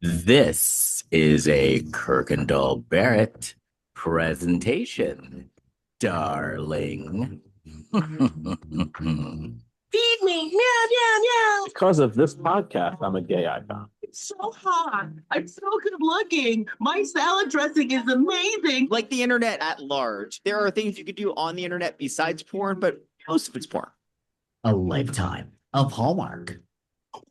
This is a Kirkendall Barrett presentation, darling. Feed me, meow, meow, meow. Because of this podcast, I'm a gay icon. It's so hot. I'm so good looking. My salad dressing is amazing. Like the internet at large, there are things you could do on the internet besides porn, but most of it's porn. A lifetime of Hallmark.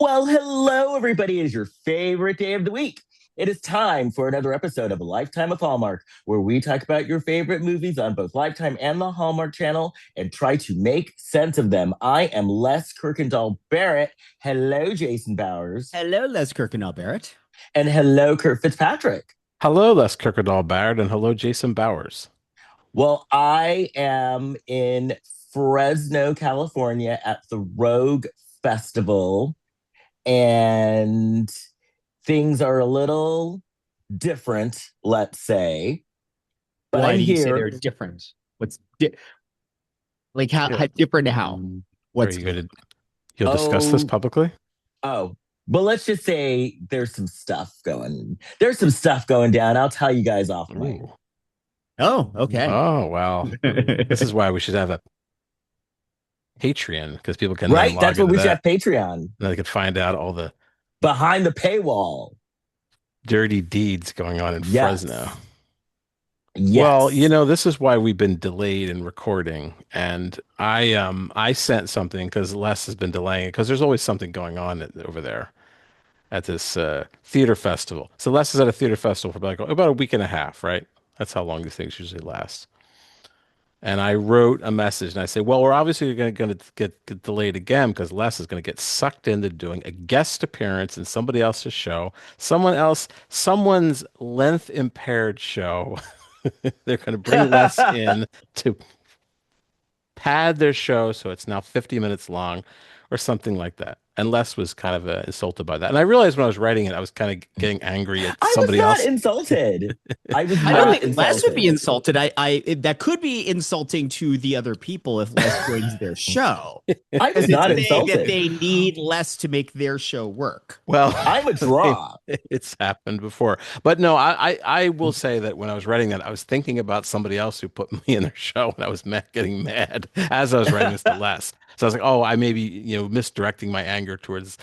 Well, hello, everybody. It is your favorite day of the week. It is time for another episode of A Lifetime of Hallmark, where we talk about your favorite movies on both Lifetime and the Hallmark Channel and try to make sense of them. I am Les Kirkendall Barrett. Hello, Jason Bowers. Hello, Les Kirkendall Barrett. And hello, Kurt Fitzpatrick. Hello, Les Kirkendall Barrett, and hello, Jason Bowers. Well, I am in Fresno, California at the Rogue Festival, and things are a little different, let's say. But Why I'm do you say here. they're different? Like how different? How? Are you going to? You'll discuss this publicly? Oh, but let's just say there's some stuff going. There's some stuff going down. I'll tell you guys off mic. Ooh. Oh, okay. Oh, well. This is why we should have a Patreon, because people can Right? then log That's what into we should that. have Patreon. Then they could find out all the Behind the paywall. dirty deeds going on in Yes. Fresno. Yes. Well, this is why we've been delayed in recording. And I sent something because Les has been delaying it because there's always something going on over there at this theater festival. So Les is at a theater festival for about a week and a half, right? That's how long these things usually last. And I wrote a message and I said, well, we're obviously going to get delayed again because Les is going to get sucked into doing a guest appearance in somebody else's show, someone's length impaired show. They're going to bring Les in to pad their show so it's now 50 minutes long or something like that. And Les was kind of insulted by that. And I realized when I was writing it, I was kind of getting angry at somebody I was else. not insulted. I was I not don't think insulted. Les would be insulted. That could be insulting to the other people if Les joins their show. I was not Saying insulted. that they need Les to make their show work. Well, I'm a draw. it's happened before. But no, I will say that when I was writing that, I was thinking about somebody else who put me in their show, and I was getting mad as I was writing this to Les. So I was like, oh, I may be, misdirecting my anger towards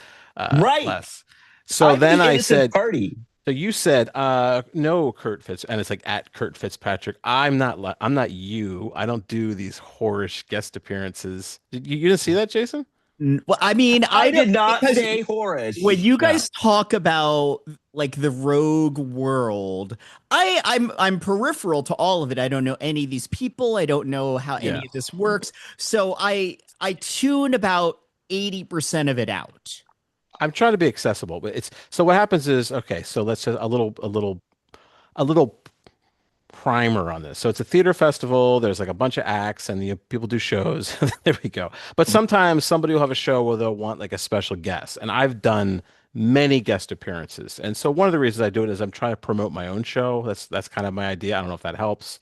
Right. Les. So then the I innocent said, party. so you said, no, Kurt Fitz, and it's like at Kurt Fitzpatrick. I'm not you. I don't do these whorish guest appearances. You didn't see that, Jason? Well, I mean, I did not because say whorish. when you guys talk about like the rogue world, I'm peripheral to all of it. I don't know any of these people. I don't know how any of this works. So I tune about 80% of it out. I'm trying to be accessible, but so what happens is, okay, so let's just a little primer on this. So it's a theater festival. There's like a bunch of acts and people do shows. There we go. But sometimes somebody will have a show where they'll want like a special guest. And I've done many guest appearances. And so one of the reasons I do it is I'm trying to promote my own show. That's kind of my idea. I don't know if that helps,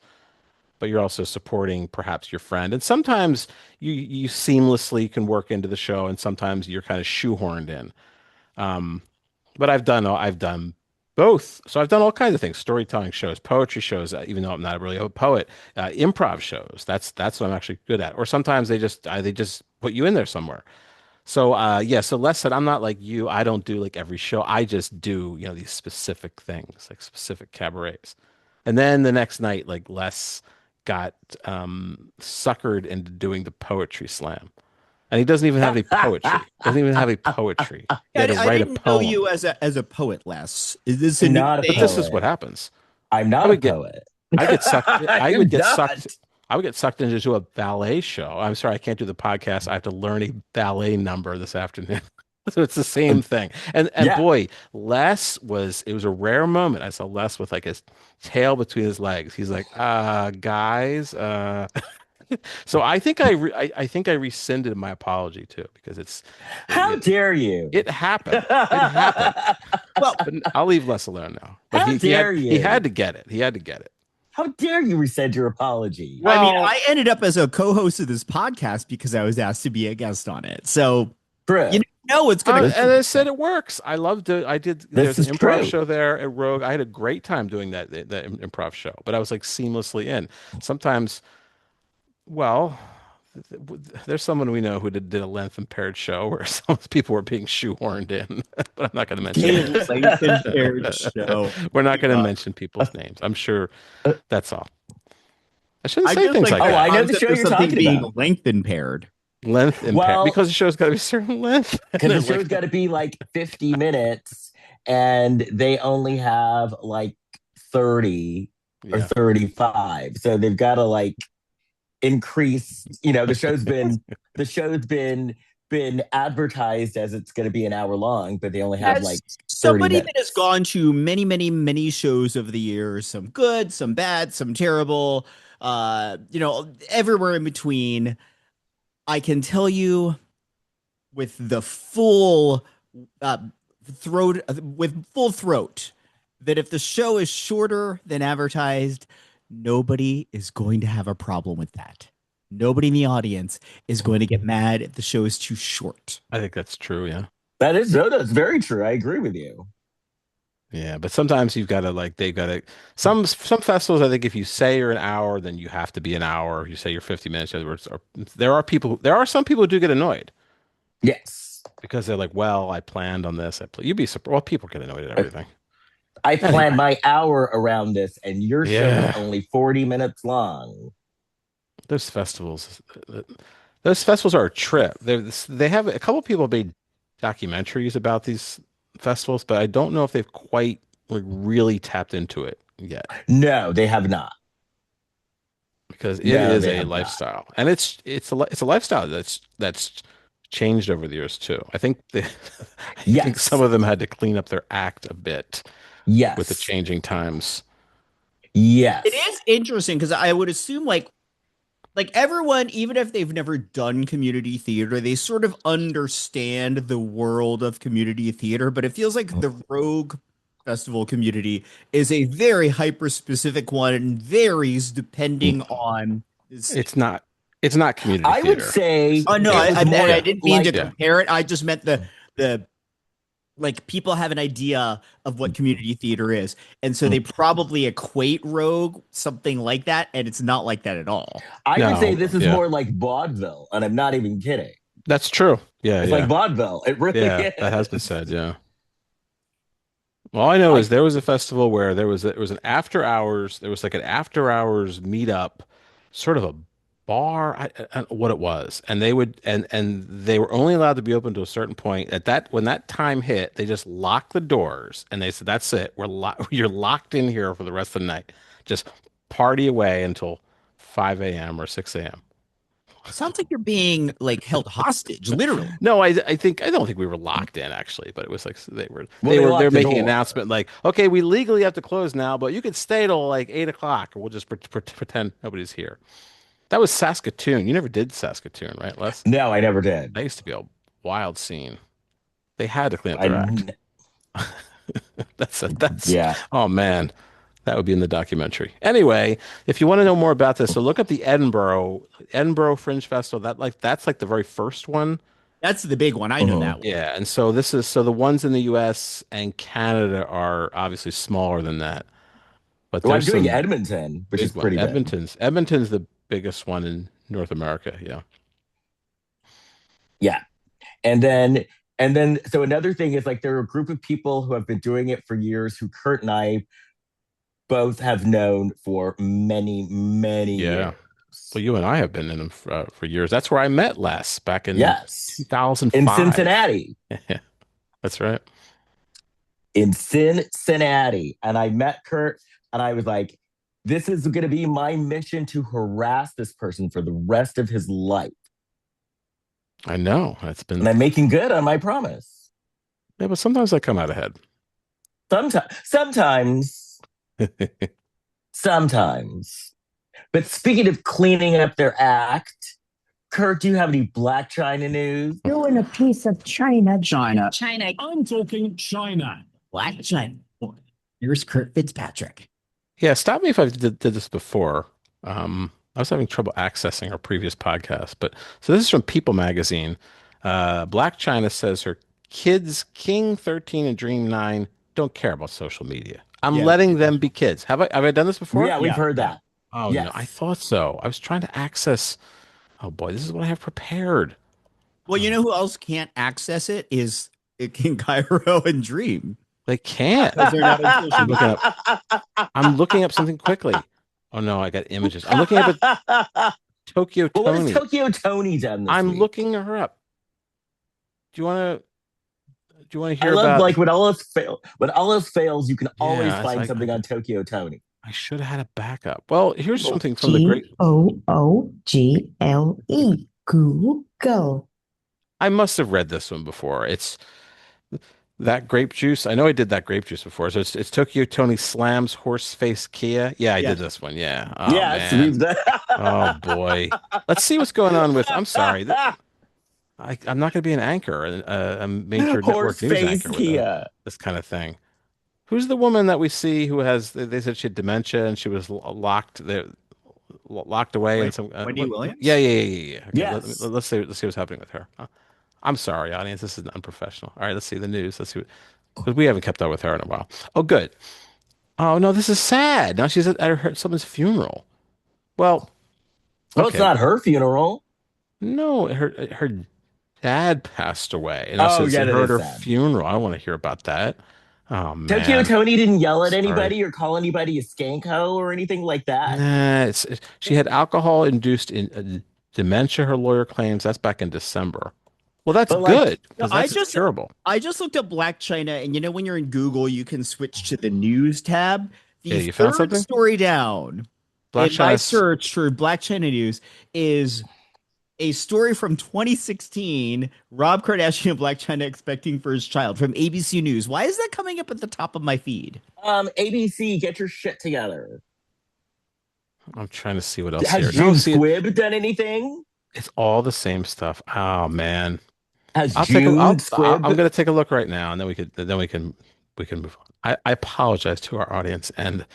but you're also supporting perhaps your friend. And sometimes you seamlessly can work into the show and sometimes you're kind of shoehorned in. But I've done both. So I've done all kinds of things: storytelling shows, poetry shows, even though I'm not really a poet, improv shows. That's what I'm actually good at. Or sometimes they just put you in there somewhere. So so Les said, I'm not like you. I don't do like every show. I just do, these specific things, like specific cabarets. And then the next night, like Les got suckered into doing the poetry slam. And he doesn't even have any poetry. Doesn't even have any poetry. He had to I write a didn't know poem. you as a poet, Les. Is this a new Not a thing? But this is poet. what happens. I'm not a poet. I get sucked. I I'm would get not. sucked. I would get sucked into a ballet show. I'm sorry, I can't do the podcast. I have to learn a ballet number this afternoon. So it's the same thing. And Yeah. boy, it was a rare moment. I saw Les with like his tail between his legs. He's like, guys, So I think I think I rescinded my apology too because How dare you? it happened. It happened. Well, But I'll leave Les alone now. But How dare he you? had to get it. He had to get it. How dare you rescind your apology? I mean, Well- I ended up as a co-host of this podcast because I was asked to be a guest on it. So True. you know, No, it's gonna. And I said it works. I loved it. I did. This There's is an improv true. show there at Rogue. I had a great time doing that improv show, but I was like seamlessly in. Sometimes, well, there's someone we know who did a length impaired show where some people were being shoehorned in, but I'm not going to mention A names. length impaired show. We're not going to mention people's names. I'm sure that's all. I shouldn't I say just things like like Oh, that. I know the concept show of you're something talking being about. length impaired. Length impaired Well, because the show's got to be a certain length. because the Like, show's got to be like 50 minutes and they only have like 30 or yeah. 35. So they've got to like increase, the show's been advertised as it's going to be an hour long, but they only have As like 30 somebody minutes. that has gone to many, many, many shows over the years, some good, some bad, some terrible, everywhere in between, I can tell you with the full uh, with full throat, that if the show is shorter than advertised, nobody is going to have a problem with that. Nobody in the audience is going to get mad if the show is too short. I think that's true. Yeah. That's very true. I agree with you. Yeah, but sometimes you've got to they've got to some festivals. I think if you say you're an hour, then you have to be an hour. If you say you're 50 minutes, there are some people who do get annoyed Yes. because they're like, well, I planned on this. You'd be surprised. Well, people get annoyed at everything. I planned my hour around this, and your show Yeah. is only 40 minutes long. Those festivals, are a trip. They have a couple people made documentaries about these festivals, but I don't know if they've quite really tapped into it yet No, they have not. because it No, is they a have not. lifestyle, and it's a lifestyle that's changed over the years too. I think I think Yes. some of them had to clean up their act a bit Yes. with the changing times. Yes. It is interesting because I would assume like everyone, even if they've never done community theater, they sort of understand the world of community theater. But it feels like the Rogue Festival community is a very hyper specific one and varies depending on. It's not community I would theater. say. Oh no, it was more I didn't mean like- to compare it. I just meant the like people have an idea of what community theater is, and so they probably equate Rogue something like that, and it's not like that at all. I would No, say this is yeah. more like vaudeville, and I'm not even kidding. That's true. Yeah, It's yeah. like vaudeville. It really Yeah, is. that has been said. Yeah. All I know is there was a festival where there was an after hours. There was like an after hours meetup, sort of a bar. I don't know what it was, and they would and they were only allowed to be open to a certain point. When that time hit, they just locked the doors and they said, "That's it. You're locked in here for the rest of the night. Just party away until 5 a.m. or 6 a.m." Sounds like you're being like held hostage, literally. No, I don't think we were locked in actually, but it was like they were Well, they locked they're the making an door. announcement like, okay, we legally have to close now, but you could stay till like 8 o'clock, or we'll just pretend nobody's here. That was Saskatoon. You never did Saskatoon, right, Les? No, I never did. That used to be a wild scene. They had to clean up their act. That's Yeah. Oh man, that would be in the documentary. Anyway, if you want to know more about this, so look up the Edinburgh Fringe Festival. That's like the very first one. That's the big one. I know that one. Yeah, and so the ones in the U.S. and Canada are obviously smaller than that. But Well, I'm there's doing some Edmonton, which big is pretty one. big. Edmonton's the biggest one in North America. Yeah. Yeah. And then so another thing is like there are a group of people who have been doing it for years who Kurt and I both have known for many, many years. Well, you and I have been in them for years. That's where I met Les back in Yes. 2005 In Cincinnati. That's right. In Cincinnati. And I met Kurt and I was like, this is going to be my mission to harass this person for the rest of his life. I know. It's been. And I'm making good on my promise. Yeah, but sometimes I come out ahead. Sometimes. Sometimes. But speaking of cleaning up their act, Kurt, do you have any Blac Chyna news? Doing a piece of China. Chyna. I'm talking China. Black Chyna. Here's Kurt Fitzpatrick. Yeah, stop me if I did this before. I was having trouble accessing our previous podcast, but so this is from People Magazine. Blac Chyna says her kids, King 13 and Dream 9, don't care about social media. I'm letting them be kids. Have I done this before? Yeah, we've heard yeah. that. Oh no, Yes. I thought so. I was trying to access. Oh boy, this is what I have prepared. Well, you know who else can't access it is King Cairo and Dream. They can't. Because they're not on social I'm looking media. up. I'm looking up something quickly. Oh no, I got images. I'm looking up at Tokyo Well, what Toni. has Tokyo Toni done this I'm week? looking her up. Do you want to I hear love about? like when all else fails, you can always Yeah, find something on Tokyo Toni. I should have had a backup. Well, here's something from the great. Google. Google. I must have read this one before. It's that grape juice. I know I did that grape juice before. So it's Tokyo Toni slams horse face Kia. Yeah, I did this one. Yeah. Oh Yes, man. we've done. Oh boy. Let's see what's going on with. I'm sorry. I'm not going to be an anchor, a major network news Horse-faced anchor with Kia. this kind of thing. Who's the woman that we see who has? They said she had dementia and she was locked away in some. Wendy Williams? Yeah. Okay, Yes. let's see what's happening with her. I'm sorry, audience. This is unprofessional. All right, let's see the news. Let's see because we haven't kept up with her in a while. Oh, good. Oh no, this is sad. Now she's at someone's funeral. Well, Well, it's not her funeral. No, her dad passed away, and Oh, it's yeah, that her is at her sad. funeral. I don't want to hear about that. Oh man, Tokyo Toni didn't yell at Sorry. anybody or call anybody a skanko or anything like that. Nah, she had alcohol-induced dementia. Her lawyer claims that's back in December. Well, that's But, like, good because that's terrible. I just looked up Blac Chyna, and you know when you're in Google, you can switch to the news tab. The Yeah, you found third something? story down Blac in my Chyna's- search for Blac Chyna news is a story from 2016. Rob Kardashian and Blac Chyna expecting first child from ABC News. Why is that coming up at the top of my feed? ABC, get your shit together. I'm trying to see what else Has here. June See, Squibb done anything? it's all the same stuff. Oh man, Has I'm June Squibb? going to take a look right now, and then we can move on. I apologize to our audience and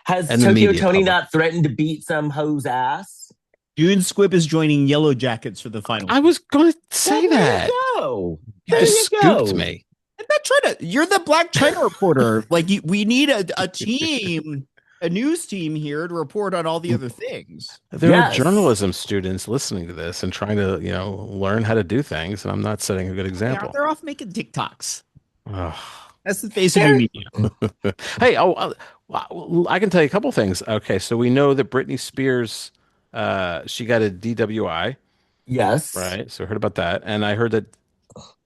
Has and the Tokyo media Toni public. not threatened to beat some hoe's ass? June Squibb is joining Yellow Jackets for the final. I was going to say Well, that. There you go. You There just you scooped go. me. I'm not trying to. You're the Blac Chyna reporter. We need a team, a news team here to report on all the other things. There Yes. are journalism students listening to this and trying to, learn how to do things, and I'm not setting a good example. They're off making TikToks. Ugh. That's the face of new media. Hey, I can tell you a couple things. Okay, so we know that Britney Spears, she got a DWI, Yes. right? So I heard about that, and I heard that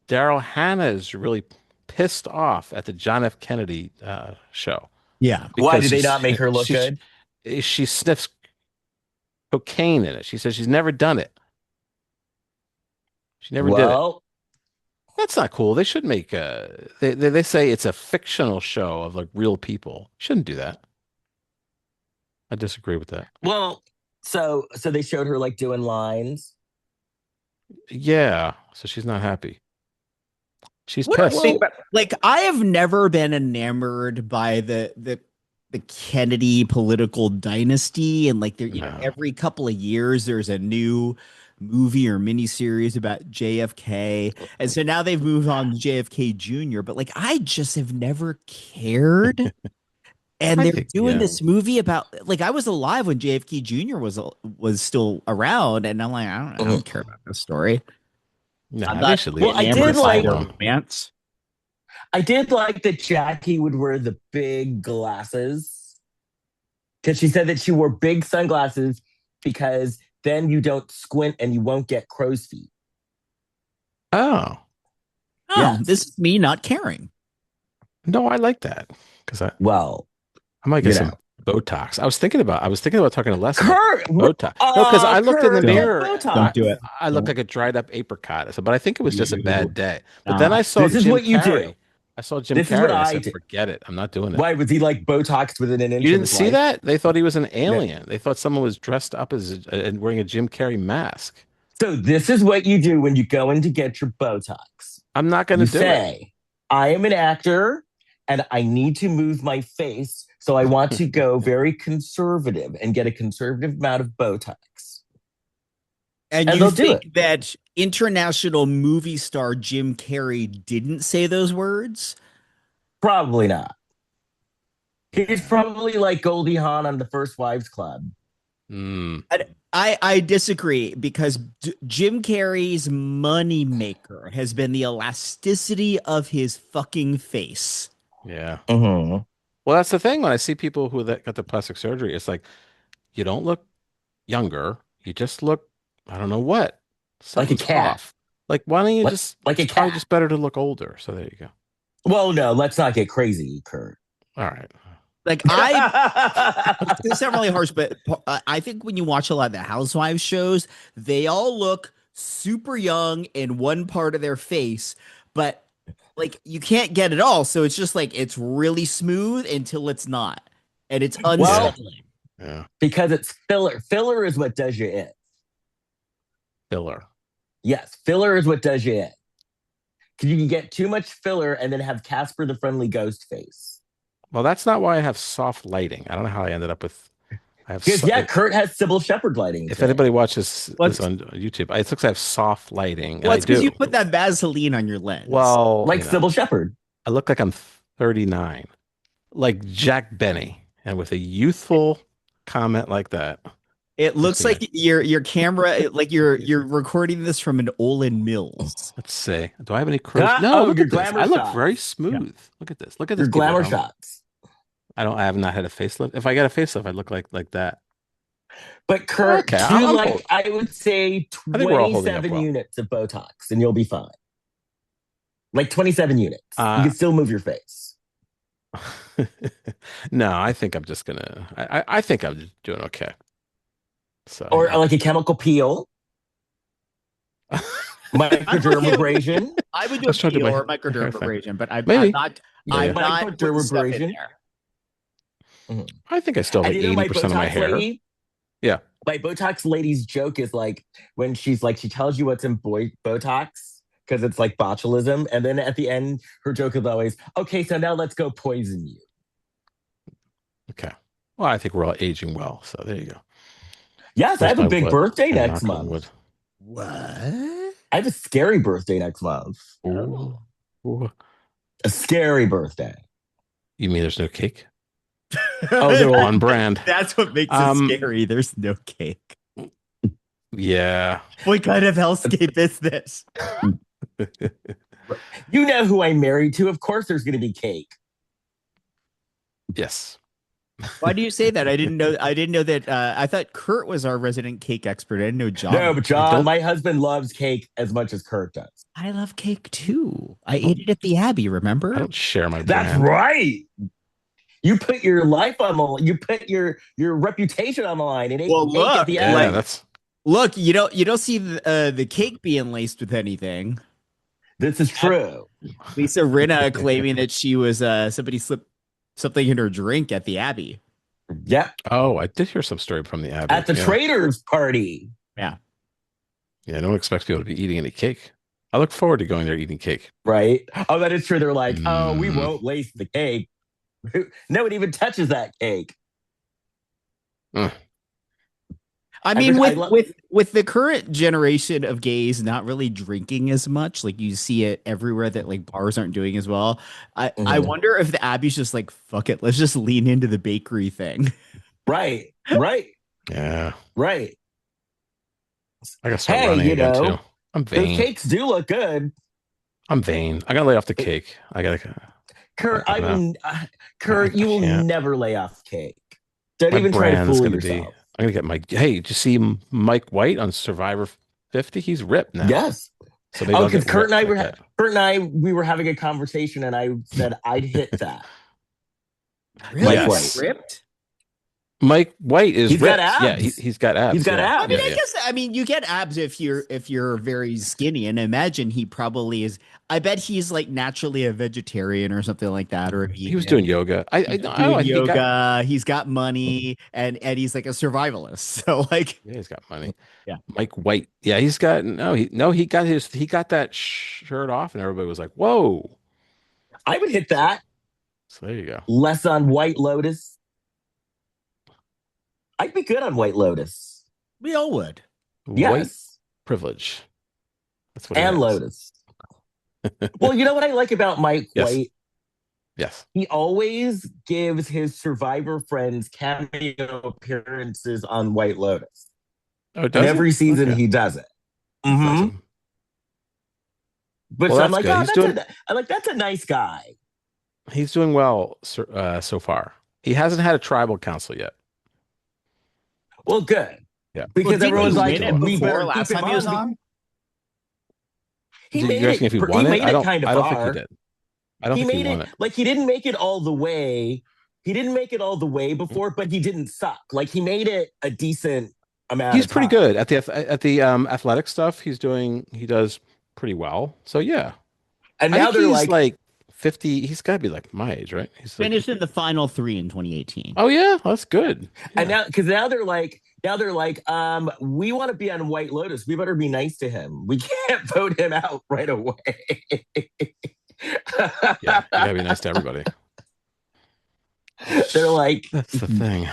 Daryl Hannah is really pissed off at the John F. Kennedy show. Yeah. Why because did they she's- not make her look she's- good? She sniffs cocaine in it. She says she's never done it. She never did it. Well, That's not cool. They should make they say it's a fictional show of like real people. Shouldn't do that. I disagree with that. so they showed her like doing lines. Yeah, so she's not happy. She's What do you pissed. think about- like I have never been enamored by the Kennedy political dynasty, and like No. every couple of years there's a new movie or miniseries about JFK, and so now they've moved on to JFK Jr. But like I just have never cared. And I they're think, doing yeah. this movie about like I was alive when JFK Jr. was still around, and I'm like I don't care about this story. No, I'm they not should leave Well, I it. did like- romance. I did like that Jackie would wear the big glasses because she said that she wore big sunglasses because then you don't squint and you won't get crow's feet. Oh Oh, Yes. this is me not caring. no, I like that because I Well, might get You some Botox. I was thinking about talking to Les about Kurt, Botox. No, because I looked in the Kurt, mirror. Botox. Don't do it. I looked like a dried up apricot. But I think it was just a bad day. But Nah. then I saw This is Jim what you Carrey. do. I saw Jim This is Carrey. what I I said, do. forget it. I'm not doing it. Why was he like Botoxed within an inch? You of didn't his see life? that? They thought he was an alien. They thought someone was dressed up as and wearing a Jim Carrey mask. So this is what you do when you go in to get your Botox. I'm not going You to do it. say, I am an actor and I need to move my face. So I want to go very conservative and get a conservative amount of Botox. And And you they'll do think that international movie star Jim Carrey didn't say those words? Probably not. He's probably like Goldie Hawn on the First Wives Club. Mm. I disagree because Jim Carrey's moneymaker has been the elasticity of his fucking face. Yeah. Mm-hmm. Well, that's the thing. When I see people who that got the plastic surgery, it's like you don't look younger. You just look, I don't know what. Like a Something's cat. off. Like, why don't you Like- just, like a it's probably cat. just better to look older. So there you go. Well, no, let's not get crazy, Kurt. All right. Like this sounds really harsh, but I think when you watch a lot of the Housewives shows, they all look super young in one part of their face, but like you can't get it all. So it's just like it's really smooth until it's not, and it's unsettling. Yeah. Because it's filler. Filler is what does you in. Filler. Yes, filler is what does you in. Because you can get too much filler and then have Casper the Friendly Ghost face. Well, that's not why I have soft lighting. I don't know how I ended up with. I have. Because Kurt has Sybil Shepherd lighting. If today. anybody watches What's- this on YouTube, it looks like I have soft lighting. And Well, I it's because do. you put that Vaseline on your lens. Well, like you know, Sybil Shepherd. I look like I'm 39, like Jack Benny, and with a youthful comment like that. it looks see. like your camera, like you're recording this from an Olin Mills. Let's see. Do I have any curves? Ah, No, oh, look your at this. glamour I look shots. very smooth. Look at this. Look at this. Your glamour people. shots. I have not had a facelift. If I get a facelift, I look like that. But Kurt, Okay, do I'm like holding- I would say I think we're all holding up 27 well. units of Botox, and you'll be fine. Like 27 units. You can still move your face. No, I think I'm just gonna. I think I'm just doing okay. So, Or like a chemical peel. Microdermabrasion. I would do a Let's try to do peel my or hair thing. microdermabrasion, but I'm Maybe. not. Yeah. I'm not putting stuff in Microdermabrasion. there. I think I still have And like you know 80% of my Botox hair. lady? Yeah. My Botox lady's joke is like when she's like, she tells you what's in Botox because it's like botulism. And then at the end, her joke is always, okay, so now let's go poison you. Okay. Well, I think we're all aging well. So there you go. Yes, I have a big birthday And next knock on month. wood. What? I have a scary birthday next month. Ooh. Ooh. A scary birthday. You mean there's no cake? Oh, they're On brand. That's what makes Um, it scary. There's no cake. Yeah. What kind of hellscape is this? You know who I'm married to. Of course there's going to be cake. Yes. Why do you say that? I didn't know. I didn't know that. I thought Kurt was our resident cake expert. I didn't know John. No, but John, don't- my husband loves cake as much as Kurt does. I love cake too. I ate it at the Abbey. Remember? I don't share my That's brand. right. You put your life on the line. You put your reputation on the line. And Well, cake look, at the Yeah, end. like- that's Look, you don't see the cake being laced with anything. This is true. Lisa Rinna claiming that she was somebody slipped something in her drink at the Abbey. Yep. Oh, I did hear some story from the Abbey. At the yeah. traders party. Yeah, I don't expect people to be eating any cake. I look forward to going there eating cake. Right? Oh, that is true. They're like, oh, we Mm. won't lace the cake. No one even touches that cake. I mean, I love- with the current generation of gays not really drinking as much, like you see it everywhere that like bars aren't doing as well. I Mhm. wonder if the Abbey's just like, fuck it, let's just lean into the bakery thing. Right. Right. Yeah, Right. I gotta start Hey, running you again know, too. I'm Those vain. cakes do look good. I'm vain. I gotta lay off the cake. I gotta. Kurt, I know. Kurt, you will can't. never lay off cake. Don't My even try to brand's fool gonna yourself. be. I'm gonna get my. Hey, did you see Mike White on Survivor 50? He's ripped now. Yes. So maybe Oh, I'll because get Kurt and I ripped were like that. Kurt and I we were having a conversation, and I said I'd hit that. Really? Yes. Ripped? Mike White is He's got ripped. Yeah, abs. he's got abs. He's got yeah. abs. I mean, Yeah, I yeah. guess you get abs if you're very skinny, and imagine he probably is. I bet he's like naturally a vegetarian or something like that, or He was doing yoga. I He's know, doing I think yoga. He's got money, and he's like a survivalist. So like, Yeah, he's got money. Yeah. Mike White. Yeah, he's got he got that shirt off and everybody was like, "Whoa." I would hit that. So there you go. Less on White Lotus. I'd be good on White Lotus. we all would. White Yes. Privilege. That's what he And has. Lotus. Well, you know what I like about Mike Yes. White? Yes. He always gives his survivor friends cameo appearances on White Lotus. Oh, And does every he? season Okay. he does it. That's Mm-hmm. awesome. But Well, so I'm that's like, good. oh, He's doing that's a nice guy. he's doing well so far. He hasn't had a tribal council yet. Well, good. Yeah. Because didn't everyone's he like, win it we before better last keep him time he was on. on? He made You're asking if he it. He won it? made it kind of I don't think he far. did. I don't He think he made won it it. like he didn't make it all the way. He didn't make it all the way before, but he didn't suck. Like he made it a decent amount He's of pretty time. good at the athletic stuff. He does pretty well. So yeah. And I now think they're he's like, like 50. He's got to be like my age, right? He's like, Finished in the final 3 in 2018. oh yeah, that's good. and Yeah. now they're like, we want to be on White Lotus. We better be nice to him. We can't vote him out right away. Yeah, you gotta be nice to everybody. They're like, That's the thing.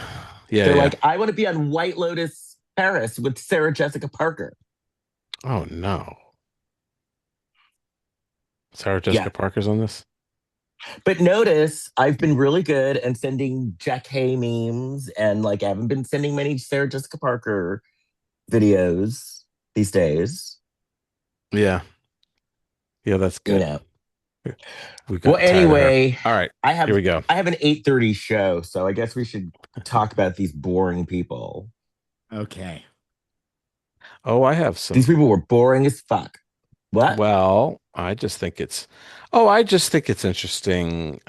Yeah, they're yeah. like, I want to be on White Lotus Paris with Sarah Jessica Parker. Oh no. Sarah Jessica Parker's on this? But notice I've been really good and sending Jack Hay memes, and like I haven't been sending many Sarah Jessica Parker videos these days. Yeah. Yeah, that's good. You know. We got Well, tired of her. anyway, All right. Here we go. I have an 8:30 show, so I guess we should talk about these boring people. Okay. Oh, I have some. These people were boring as fuck. What? Well, I just think it's interesting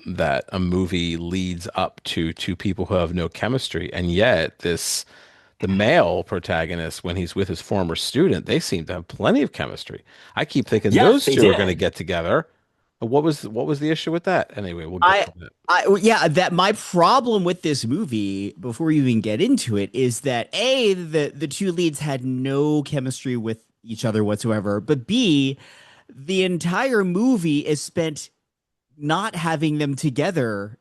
that a movie leads up to two people who have no chemistry, and yet the male protagonist, when he's with his former student, they seem to have plenty of chemistry. I keep thinking Yes, those they two are going to did. get together. What was the issue with that? Anyway, we'll get to that. Yeah, that my problem with this movie, before we even get into it, is that A, the two leads had no chemistry with each other whatsoever, but B, the entire movie is spent not having them together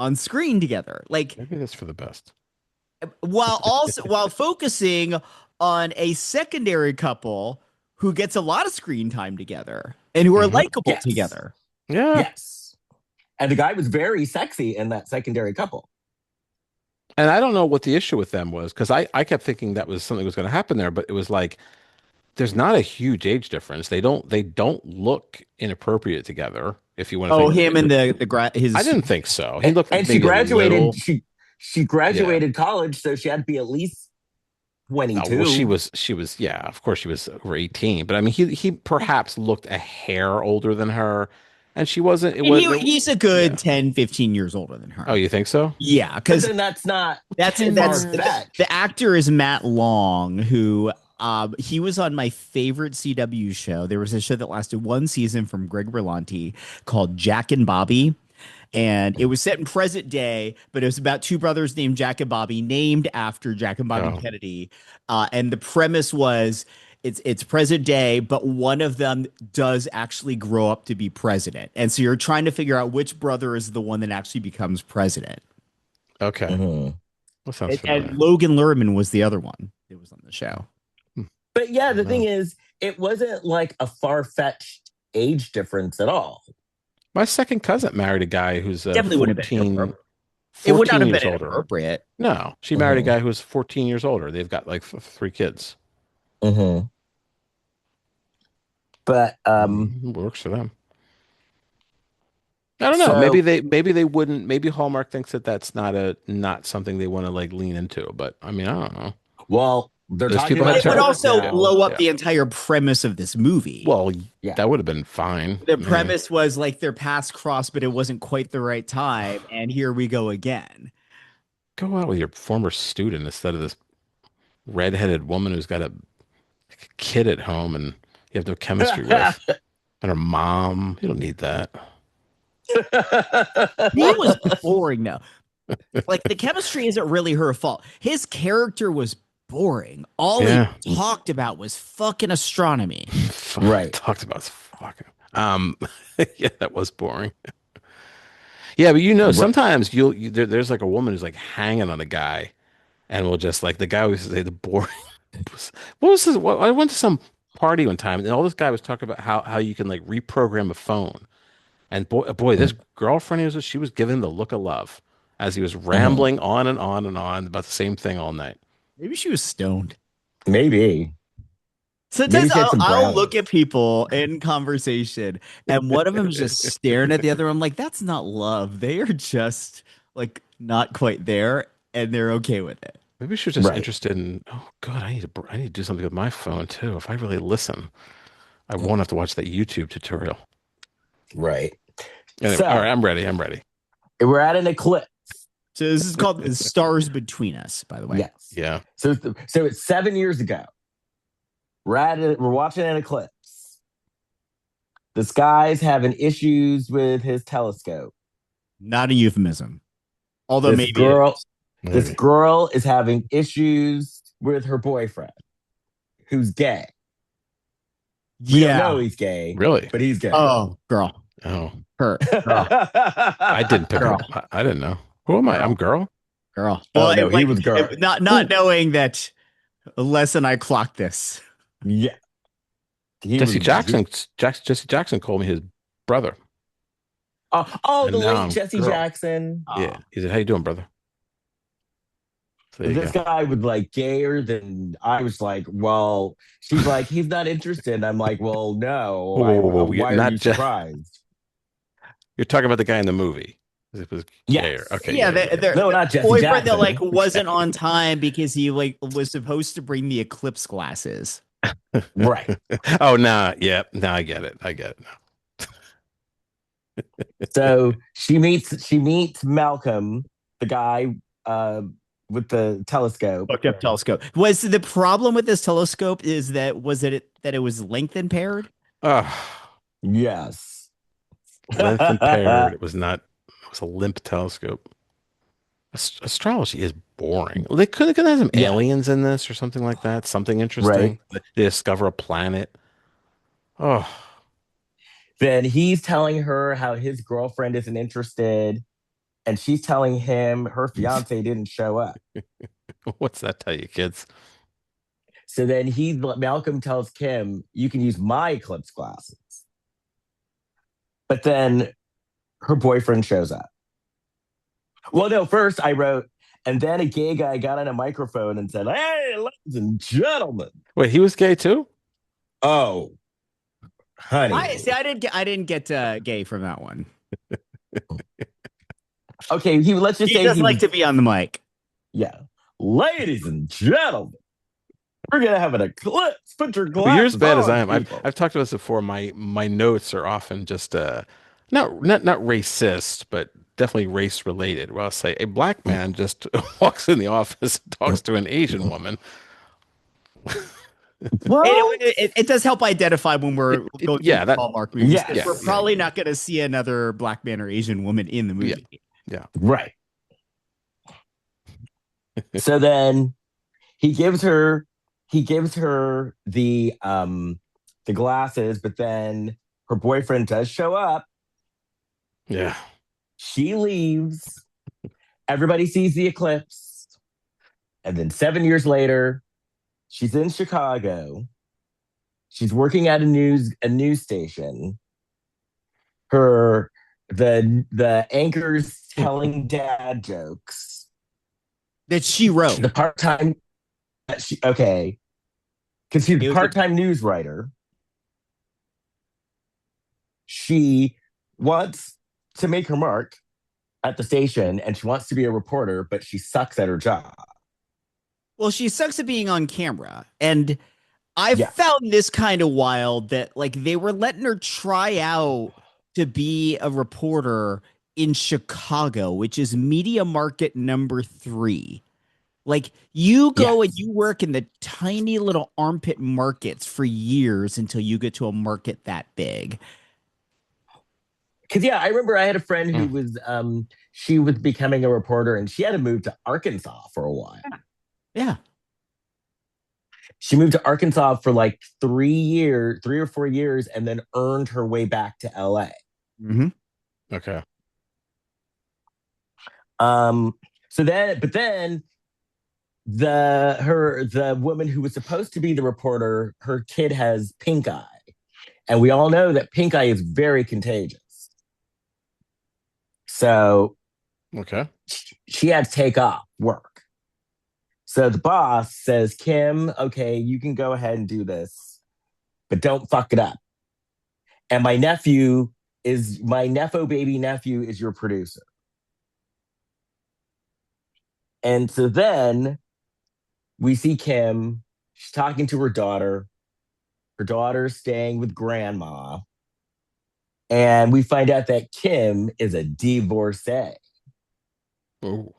on screen together. Like, Maybe that's for the best. while focusing on a secondary couple who gets a lot of screen time together and who are likable Yes. together. Yeah. Yes. And the guy was very sexy in that secondary couple. And I don't know what the issue with them was, because I kept thinking that was something was going to happen there, but it was like there's not a huge age difference. They don't look inappropriate together. If you want to Oh, think him and his. I didn't think so. He looked And she maybe a graduated. little- She graduated college, so she had to be at least 22. Oh, well, she was yeah, of course she was over 18, but I mean he perhaps looked a hair older than her, and she wasn't. He's a good 10, 15 years older than her. Oh, you think so? Yeah, But because then that's the actor is Matt Long, who he was on my favorite CW show. There was a show that lasted one season from Greg Berlanti called Jack and Bobby. And it was set in present day, but it was about two brothers named Jack and Bobby, named after Jack and Bobby Kennedy. And the premise was it's present day, but one of them does actually grow up to be president. And so you're trying to figure out which brother is the one that actually becomes president. Okay. Mm-hmm. That sounds familiar. And Logan Lerman was the other one that was on the show. But yeah, the thing is, it wasn't like a far-fetched age difference at all. My second cousin married a guy who's Definitely would have been 14 inappropriate. It would not have years been older. inappropriate. No, she married a guy who's 14 years older. They've got like 3 kids. Mm-hmm. But It works for them. I don't know. So- maybe they wouldn't. Maybe Hallmark thinks that that's not something they want to like lean into. But I mean, I don't know. well, they're Those talking people about had It would terrible- also Yeah. blow up Yeah. the entire premise of this movie. Well, Yeah. that would have been fine. The premise was like their paths crossed, but it wasn't quite the right time. And here we go again. Go out with your former student instead of this redheaded woman who's got a kid at home and you have no chemistry with, and her mom. You don't need that. He was boring, though. Like the chemistry isn't really her fault. His character was boring. All he talked about was fucking astronomy. Right. Talked about fucking. Yeah, that was boring. Yeah, but sometimes there's like a woman who's like hanging on a guy, and will just like the guy was say the boring What was this? I went to some party one time, and all this guy was talking about how you can like reprogram a phone. And boy, this girlfriend she was giving the look of love as he was Mhm. rambling on and on and on about the same thing all night. Maybe she was stoned. Maybe. Sometimes Maybe she had some I'll look brownies. at people in conversation and one of them is just staring at the other. I'm like, that's not love. They are just like not quite there and they're okay with it. Maybe she was just Right. interested in, oh God, I need to do something with my phone too. If I really listen, I won't have to watch that YouTube tutorial. Right. Anyway, all right, So I'm ready. I'm ready. we're at an eclipse. So this is called The Stars Between Us, by the way. Yes. Yeah. So it's 7 years ago. We're watching an eclipse. This guy's having issues with his telescope. Not a euphemism. Although This maybe girl, it this Maybe. girl is having issues with her boyfriend, who's gay. is. We don't know he's gay, Really? but he's gay. Oh, girl. Oh, Her. Girl. I didn't pick Girl. up. I didn't know. Who am I? I'm girl. Girl. Oh, Well, no, he was girl. Not knowing that Les and I clocked this. Yeah. Jesse Jackson called me his brother. Oh, And the now late I'm Jesse girl. Jackson. Yeah. He said, "How you doing, brother?" So there you This go. guy was like gayer than I was like, well, she's like, he's not interested. And I'm like, well, no. Whoa. Why are Not you just. surprised? You're talking about the guy in the movie. It was Yes. gayer. Okay. Yeah, Yeah. No, not Jesse boyfriend that Jackson. like wasn't on time because he like was supposed to bring the eclipse glasses. Right. Oh, nah. Yeah. Now I get it. I get it. So she meets Malcolm, the guy with the telescope. Fucked up telescope. Was the problem with this telescope is that that it was length impaired? Oh, Yes. length impaired. It was not. It was a limp telescope. Astrology is boring. They could have some Yeah. aliens in this or something like that. Something interesting. Right. They discover a planet. Oh, Then he's telling her how his girlfriend isn't interested, and she's telling him her fiance didn't show up. what's that tell you, kids? So then Malcolm tells Kim, you can use my eclipse glasses. But then her boyfriend shows up. Well, no, first I wrote, and then a gay guy got on a microphone and said, hey, ladies and gentlemen. Wait, he was gay too? Oh, honey. I didn't get gay from that one. Okay, let's just He say doesn't like to be on the mic. Yeah. Ladies and gentlemen, we're gonna have an eclipse. Put your glasses Well, you're as bad as on, I am. people. I've talked about this before. My notes are often just not racist, but definitely race related. Where I'll say a black man just walks in the office and talks to an Asian woman. Well, It does help identify when we're going yeah, to Hallmark movies. Yeah, 'Cause yeah, we're yeah. probably not going to see another black man or Asian woman in the movie. right. So then he gives her the glasses, but then her boyfriend does show up. Yeah. She leaves. Everybody sees the eclipse. And then 7 years later, she's in Chicago. She's working at a news station. The anchor's telling dad jokes. That she wrote. The part-time okay. Because she's a part-time news writer. She wants to make her mark at the station and she wants to be a reporter, but she sucks at her job. Well, she sucks at being on camera. And I found this kind of wild that like they were letting her try out to be a reporter in Chicago, which is media market number 3. Like you go and you work in the tiny little armpit markets for years until you get to a market that big. Because I remember I had a friend who was she was becoming a reporter and she had to move to Arkansas for a while. Yeah. She moved to Arkansas for like 3 or 4 years, and then earned her way back to LA. Mm-hmm. Okay. But then the woman who was supposed to be the reporter, her kid has pink eye. And we all know that pink eye is very contagious. So Okay. she had to take off work. So the boss says, Kim, okay, you can go ahead and do this, but don't fuck it up. And my nepo baby nephew is your producer. And so then we see Kim, she's talking to her daughter. Her daughter's staying with grandma. And we find out that Kim is a divorcee. Ooh.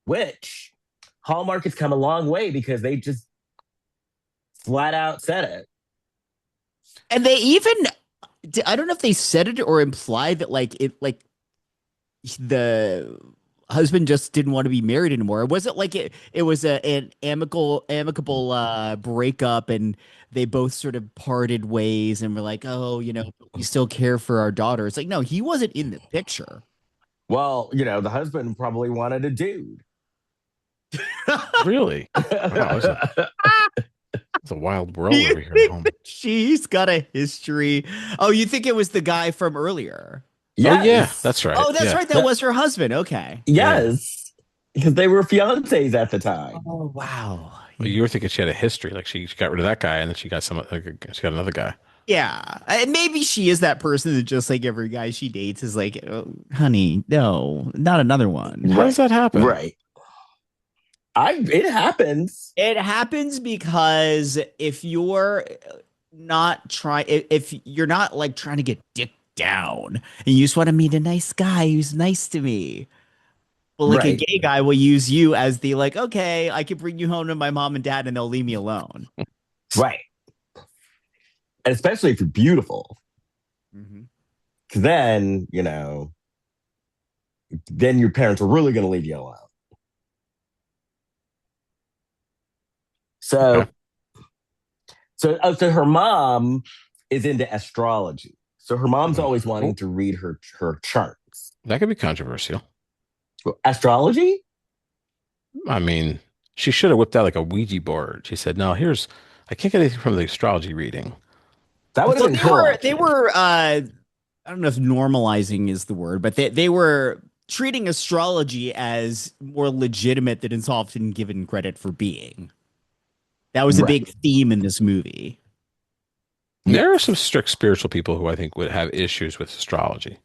Which Hallmark has come a long way because they just flat out said it. And they even, I don't know if they said it or implied that the husband just didn't want to be married anymore. Was it like it was an amicable breakup, and they both sort of parted ways and were like, oh, we still care for our daughter. It's like, no, he wasn't in the picture. Well, the husband probably wanted a dude. Really? Wow, it's a wild world over here at home. She's got a history. Oh, you think it was the guy from earlier? Yes. Oh, yeah, that's right. Oh, that's Yeah. right. That was her husband. Okay. Yes. Because they were fiancés at the time. Oh, wow. Well, you were thinking she had a history, like she got rid of that guy, and then she got she got another guy. Yeah. And maybe she is that person that just like every guy she dates is like, oh, honey, no, not another one. How does that happen? Right. It happens. It happens because if you're not if you're not like trying to get dick down and you just want to meet a nice guy who's nice to me. Well, like a gay guy will use you as the like, okay, I can bring you home to my mom and dad and they'll leave me alone. Right. And especially if you're beautiful. Because then, then your parents are really going to leave you alone. So her mom is into astrology. So her mom's always wanting to read her charts. That could be controversial. Astrology? I mean, she should have whipped out like a Ouija board. She said, "No, I can't get anything from the astrology reading." That would have been cool. They were I don't know if normalizing is the word, but they were treating astrology as more legitimate than it's often given credit for being. That was a big theme in this movie. There are some strict spiritual people who I think would have issues with astrology.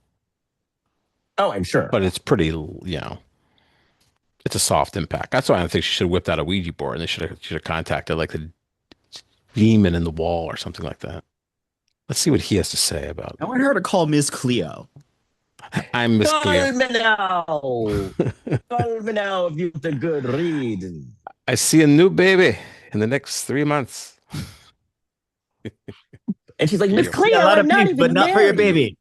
Oh, I'm sure. But it's pretty, it's a soft impact. That's why I think she should have whipped out a Ouija board and they should have contacted like the demon in the wall or something like that. Let's see what he has to say about it. I want her to call Miss Cleo. I'm Miss Cleo. Call me now. Call me now if you have a good read. I see a new baby in the next 3 months. And she's like, Miss Cleo, I'm I'm not even but not married. for your baby.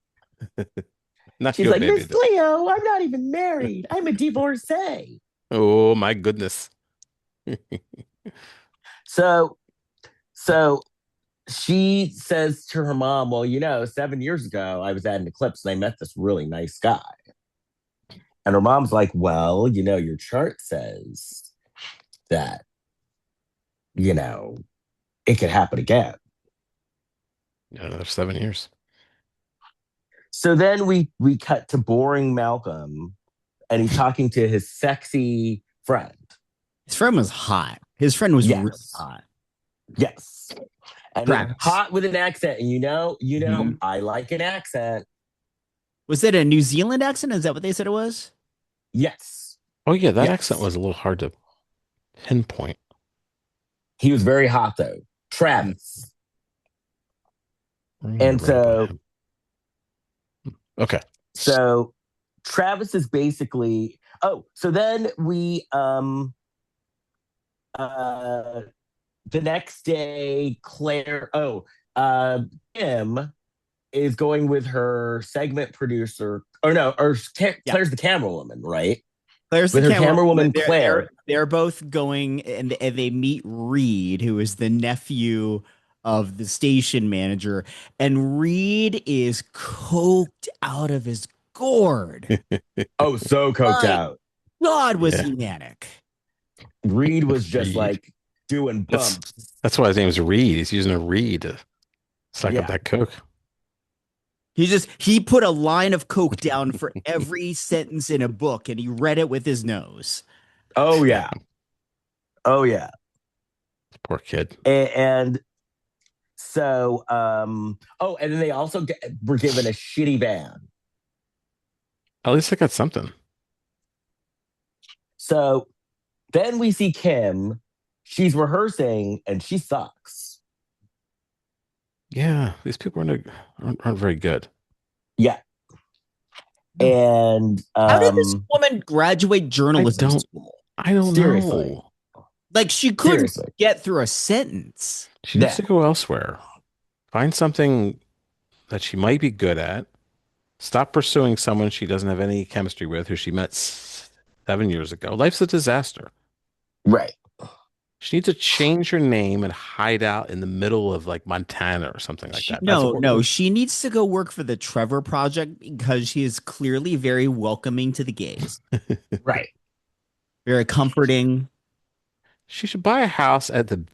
She's like, Miss Cleo, I'm not even married. I'm a divorcee. Oh my goodness. So she says to her mom, well, 7 years ago, I was at an eclipse and I met this really nice guy. And her mom's like, well, your chart says that, it could happen again. Another 7 years. So then we cut to boring Malcolm and he's talking to his sexy friend. His friend was hot. His friend was really hot. Yes. And hot with an accent. And I like an accent. Was it a New Zealand accent? Is that what they said it was? Yes. Oh, yeah. That accent was a little hard to pinpoint. He was very hot, though. Travis. And so... Okay. So Travis is basically... Oh, so then we... the next day, Claire... Kim is going with her segment producer... Claire's the camera woman, right? Claire's with the her camera woman, Claire. They're both going and they meet Reed, who is the nephew of the station manager. And Reed is coked out of his gourd. Oh, so coked out. God, was he manic. Reed was just Reed. like doing bumps. That's why his name's Reed. He's using a reed to suck up that coke. He put a line of coke down for every sentence in a book, and he read it with his nose. Oh yeah. Oh yeah. Poor kid. And so and then they also were given a shitty van. At least I got something. So then we see Kim. She's rehearsing and she sucks. Yeah, these people aren't very good. Yeah. And how did this woman graduate journalism school? I don't seriously know. Like, she couldn't get through a sentence. She needs to go elsewhere. Find something that she might be good at. Stop pursuing someone she doesn't have any chemistry with, who she met 7 years ago. Life's a disaster. Right. She needs to change her name and hide out in the middle of like Montana or something like that. No, she needs to go work for the Trevor Project because she is clearly very welcoming to the gays. Right. Very comforting. She should buy a house at the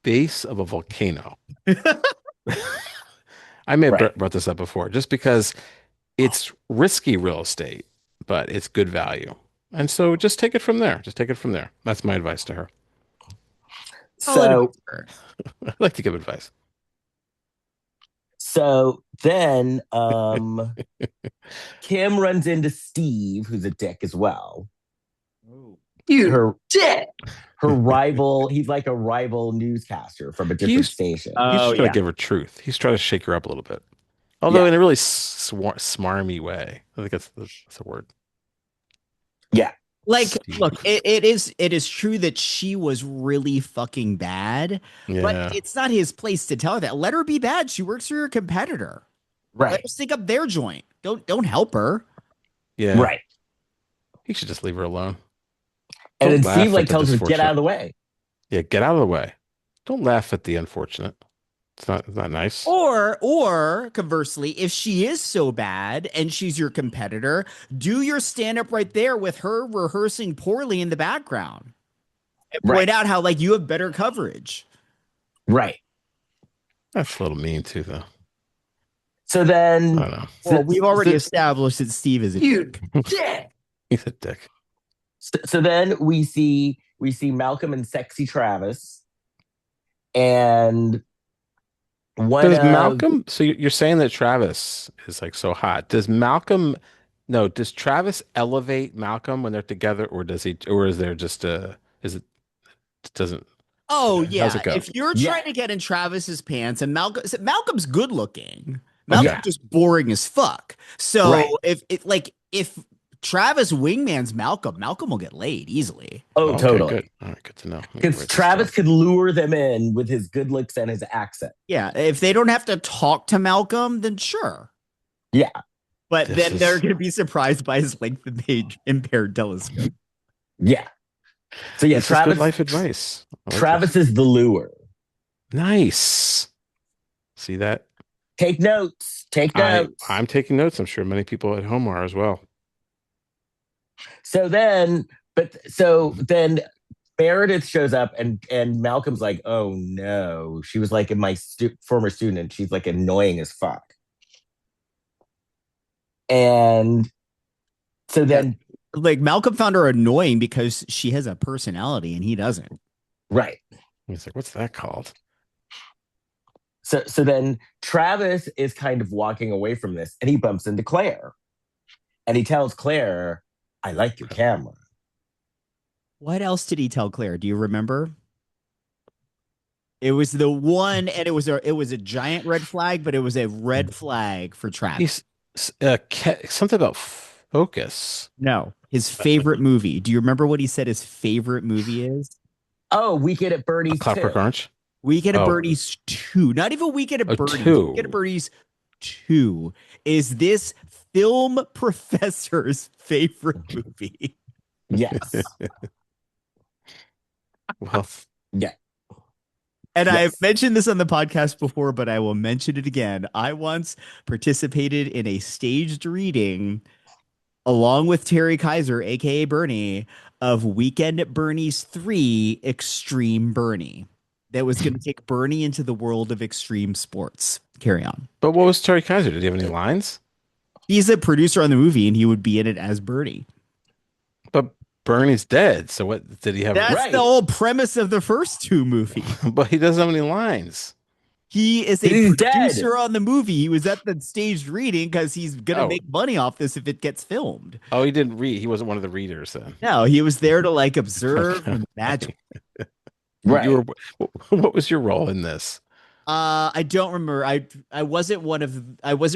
base of a volcano. I may have brought this up before, just because it's risky real estate, but it's good value. And so just take it from there. That's my advice to her. So I like to give advice. So then Kim runs into Steve, who's a dick as well. You dick. Her rival. He's like a rival newscaster from a different station. He's trying to give her truth. He's trying to shake her up a little bit. Although in a really smarmy way. I think that's a word. Yeah. Like, look, it is true that she was really fucking bad, but it's not his place to tell her that. Let her be bad. She works for your competitor. Right. Let her stick up their joint. Don't help her. Yeah. Right. He should just leave her alone. And then Steve like tells her to get out of the way. Yeah, get out of the way. Don't laugh at the unfortunate. It's not nice. Or conversely, if she is so bad and she's your competitor, do your stand up right there with her rehearsing poorly in the background. And point out how like you have better coverage. Right. That's a little mean too, though. So then, I don't know. Well, we've already established that Steve is a dick. He's a dick. So then we see Malcolm and sexy Travis, and Malcolm? So you're saying that Travis is like so hot? Does Travis elevate Malcolm when they're together, or does he? Or is there just doesn't? Oh yeah. How's it go? If you're trying to get in Travis's pants, and Malcolm's good looking, Malcolm's just boring as fuck. So if Travis wingman's Malcolm will get laid easily. Oh, totally. Good. All right, good to know. Because Travis could lure them in with his good looks and his accent. Yeah, if they don't have to talk to Malcolm, then sure. Yeah. But then they're going to be surprised by his length of impaired telescope. Yeah. So yeah, Travis. Good life advice. Travis is the lure. Nice. See that? Take notes. I'm taking notes. I'm sure many people at home are as well. So then Meredith shows up and Malcolm's like, oh no. She was like my former student. She's like annoying as fuck. And so then like Malcolm found her annoying because she has a personality and he doesn't. Right. He's like, what's that called? So then Travis is kind of walking away from this and he bumps into Claire. And he tells Claire, I like your camera. What else did he tell Claire? Do you remember? It was the one, and it was a giant red flag, but it was a red flag for Travis. Something about focus. No, his favorite movie. Do you remember what he said his favorite movie is? Oh, Weekend at Bernie's. Clockwork Orange. Weekend at Bernie's 2. Not even Weekend at Bernie's. 2. Weekend at Bernie's 2 is this film professor's favorite movie. Yes. Well, yeah. And I've mentioned this on the podcast before, but I will mention it again. I once participated in a staged reading along with Terry Kaiser, aka Bernie, of Weekend at Bernie's 3 Extreme Bernie. That was going to take Bernie into the world of extreme sports. Carry on. But what was Terry Kaiser? Did he have any lines? He's a producer on the movie, and he would be in it as Bernie. But Bernie's dead. So what did he have? That's Right. the whole premise of the first 2 movies. But he doesn't have any lines. He is a He's producer dead. on the movie. He was at the staged reading because he's going to Oh. make money off this if it gets filmed. Oh, he didn't read. He wasn't one of the readers then. No, he was there to like observe and magic. Right. You were, what was your role in this? I don't remember. I wasn't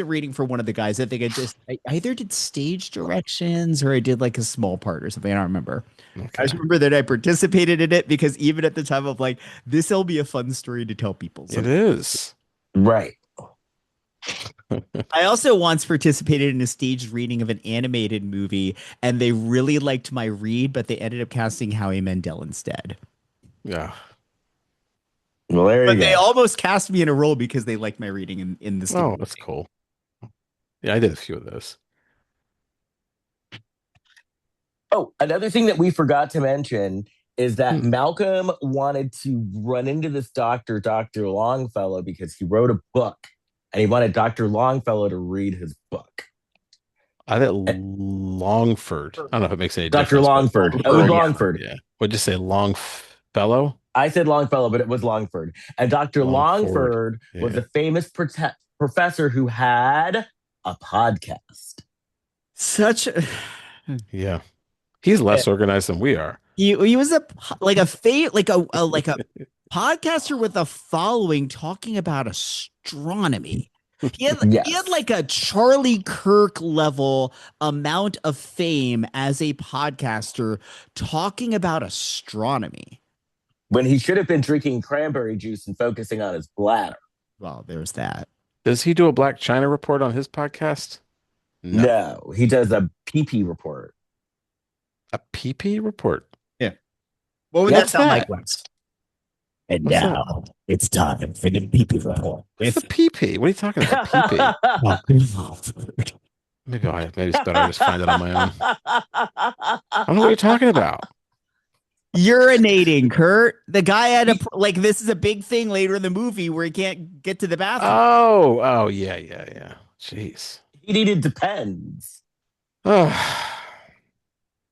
reading for one of the guys. I think I either did stage directions or I did like a small part or something. I don't remember. I Okay. just remember that I participated in it because even at the time of like, this will be a fun story to tell people. So It is. Right. I also once participated in a staged reading of an animated movie, and they really liked my read, but they ended up casting Howie Mandel instead. Yeah. Well, there But you they go. almost cast me in a role because they liked my reading in this. Oh, that's cool. Yeah, I did a few of those. Oh, another thing that we forgot to mention is that Hmm. Malcolm wanted to run into this doctor, Dr. Longfellow, because he wrote a book and he wanted Dr. Longfellow to read his book. I did Longford. I don't know if it makes any Dr. difference. but- Longford. It was Longford. Yeah. What'd you say? Longfellow? I said Longfellow, but it was Longford. And Dr. Longford, Longford was yeah. a famous professor who had a podcast. Such Yeah. He's less organized than we are. he was a podcaster with a following talking about astronomy. He had Yes. like a Charlie Kirk level amount of fame as a podcaster talking about astronomy. When he should have been drinking cranberry juice and focusing on his bladder. Well, there's that. Does he do a Blac Chyna report on his podcast? No, he does a PP report. A PP report? What would What's that sound that? like, Wes? And What's now it's time for the PP report. What's a PP? What are you talking about? PP? Maybe it's better I just find it on my own. I don't know what you're talking about. Urinating, Kurt. The guy had this is a big thing later in the movie where he can't get to the bathroom. Oh, yeah. Jeez. He needed Depends. Oh.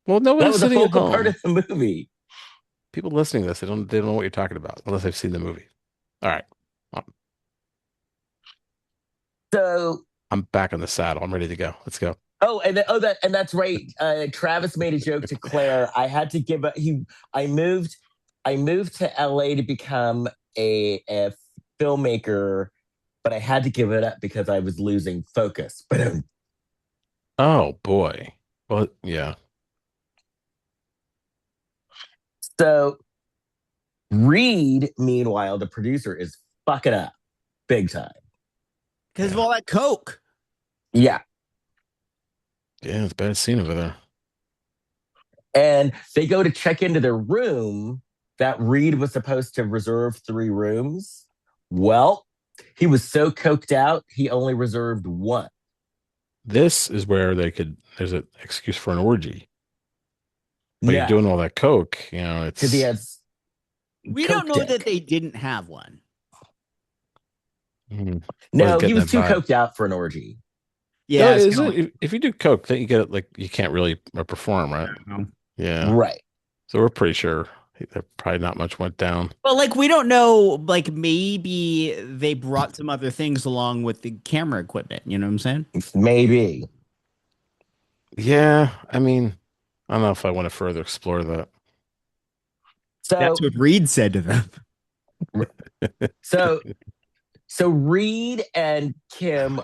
Well, That nobody's was a sitting at focal home. part of the movie. People listening to this, they don't know what you're talking about unless they've seen the movie. All right. So, I'm back on the saddle. I'm ready to go. Let's go. and that's right. Travis made a joke to Claire. I had to give I moved to LA to become a filmmaker, but I had to give it up because I was losing focus. But Oh boy. Well, yeah. so Reed, meanwhile, the producer, is fucking up big time. Because of all that coke. Yeah. Yeah, it's a bad scene over there. And they go to check into their room that Reed was supposed to reserve 3 rooms. Well, he was so coked out, he only reserved 1. This is where there's an excuse for an orgy. But Yeah, you're doing all that coke, it's because he has. We don't know coke that dick. they didn't have one. Mhm. No, was he getting was too that vibe. coked out for an orgy. Yeah, No, it's is kinda it- if you do coke, then you get it like you can't really perform, right? like- Yeah. Right. So we're pretty sure that probably not much went down. Well, we don't know. Maybe they brought some other things along with the camera equipment. You know what I'm saying? Maybe. Yeah, I mean, I don't know if I want to further explore that. So That's what Reed said to them. so Reed and Kim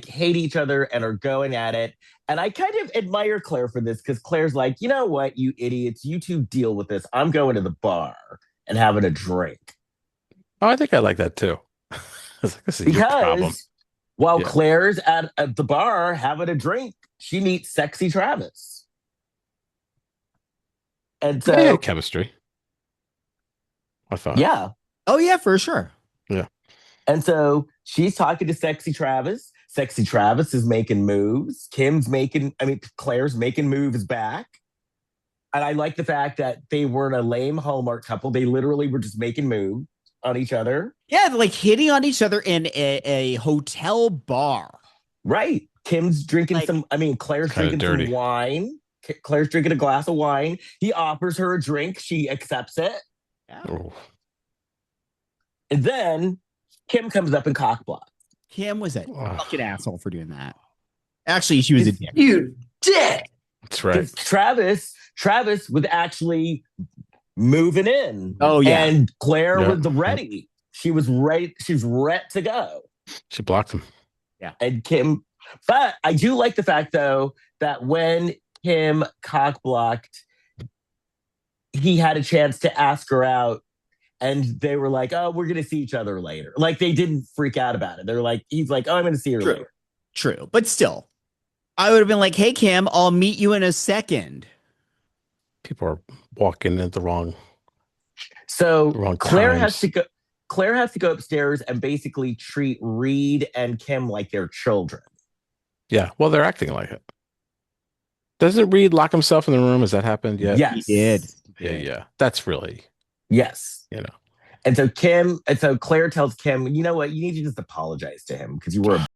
hate each other and are going at it. And I kind of admire Claire for this because Claire's like, you know what, you idiots, you two deal with this. I'm going to the bar and having a drink. Oh, I think I like that too. I was like, this is your problem. Because while Yeah. Claire's at the bar having a drink, she meets sexy Travis. And so, They had chemistry. I thought. yeah. Oh yeah, for sure. And so she's talking to sexy Travis. Sexy Travis is making moves. Claire's making moves back. And I like the fact that they weren't a lame Hallmark couple. They literally were just making moves on each other. Yeah, like hitting on each other in a hotel bar. Right. Claire's drinking some wine. Claire's drinking a glass of wine. He offers her a drink. She accepts it. Yeah. Oh. And then Kim comes up and cockblocks. Kim was a fucking asshole for doing that. Actually, she was a dick. You dick. That's right. Travis was actually moving in. Oh, yeah. And Claire Yeah. was ready. She was ready. She's ready to go. She blocked him. Yeah. And Kim, but I do like the fact, though, that when Kim cockblocked, he had a chance to ask her out. And they were like, oh, we're going to see each other later. Like, they didn't freak out about it. They're like, he's like, oh, I'm going to see her later. True. But still, I would have been like, hey, Kim, I'll meet you in a second. People are walking at the wrong. So wrong Claire times. has to go. Claire has to go upstairs and basically treat Reed and Kim like they're children. Yeah. Well, they're acting like it. Doesn't Reed lock himself in the room? Has that happened yet? Yes. He did. Yeah. That's really, Yes. you know. And so Claire tells Kim, you know what? You need to just apologize to him because you were a